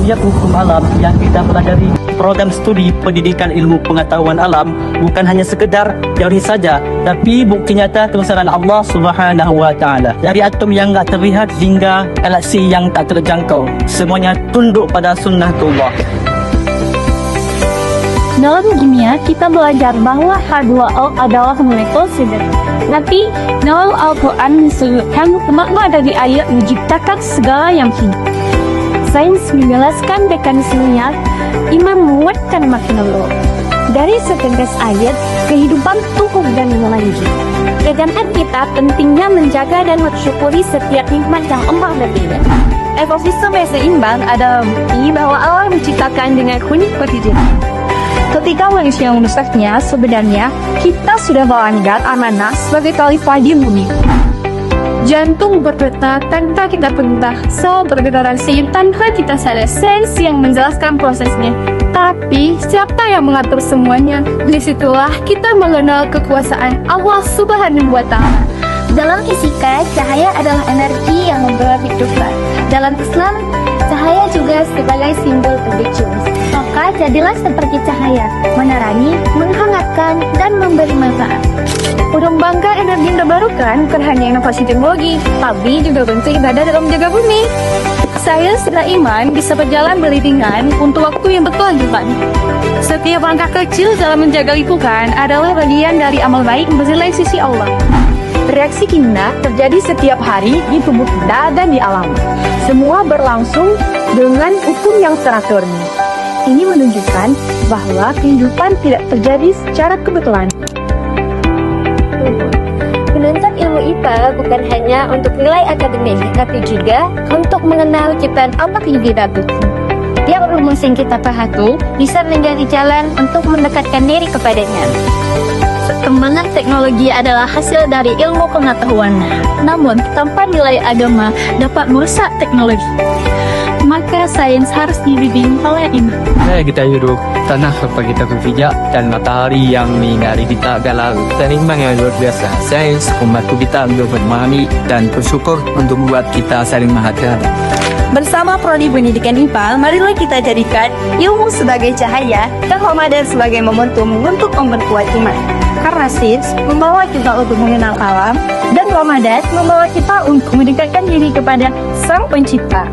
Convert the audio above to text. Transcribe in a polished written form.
subjek hukum alam yang kita pelajari. Program studi pendidikan ilmu pengetahuan alam bukan hanya sekedar teori saja, tapi bukti nyata kebesaran Allah Subhanahu wa taala. Dari atom yang tak terlihat hingga galaksi yang tak terjangkau, semuanya tunduk pada sunnatullah. Dalam kimia, kita belajar bahwa H2O adalah molekul oksigen. Tapi, dalam Al-Quran disebutkan makna dari ayat menciptakan segala yang hidup. Sains menjelaskan mekanismenya, iman menguatkan makna Allah. Dari setetes ayat, kehidupan tumbuh dan melanjut. Sedangkan kita pentingnya menjaga dan mensyukuri setiap nikmat yang Allah berikan. Ekosistem yang seimbang adalah bukti bahwa Allah menciptakan dengan unik perhijian. Ketika manusia merusaknya, sebenarnya kita sudah melanggar amanah sebagai khalifah di bumi. Jantung berdetak tanpa kita perintah, sel bergetaran tanpa kita sadar, sains yang menjelaskan prosesnya. Tapi siapa yang mengatur semuanya? Disitulah kita mengenal kekuasaan Allah Subhanahu wa Ta'ala. Dalam fisika, cahaya adalah energi yang membawa kehidupan. Dalam Islam, cahaya juga sebagai simbol kebaikan. Maka jadilah seperti cahaya, menerangi, menghangatkan, dan memberi manfaat. Mengembangkan energi terbarukan bukan hanya inovasi teknologi, tapi juga bentuk ibadah dalam menjaga bumi. Sains dan iman bisa berjalan beriringan untuk waktu yang berkelanjutan. Setiap langkah kecil dalam menjaga lingkungan adalah bagian dari amal baik bernilai sisi Allah. Reaksi kimia terjadi setiap hari di tubuh kita dan di alam. Semua berlangsung dengan hukum yang teratur. Ini menunjukkan bahwa kehidupan tidak terjadi secara kebetulan. Menuntut ilmu IPA bukan hanya untuk nilai akademik, tapi juga untuk mengenal ciptaan Allah yang tidak butuh. Yang rumus yang kita pahami bisa menjadi jalan untuk mendekatkan diri kepadanya. Perkembangan teknologi adalah hasil dari ilmu pengetahuan. Namun, tanpa nilai agama dapat merusak teknologi. Maka sains harus dibimbing oleh iman. Kita hidup tanah apa kita berpijak dan matahari yang menyinari kita adalah seniman yang luar biasa. Sains membantu kita untuk memahami dan bersyukur untuk membuat kita saling menghargai. Bersama Prodi Pendidikan IPA, marilah kita jadikan ilmu sebagai cahaya dan Ramadan sebagai momentum untuk memperkuat iman. Karena sains membawa kita untuk mengenal alam dan Ramadan membawa kita untuk mendekatkan diri kepada Sang Pencipta.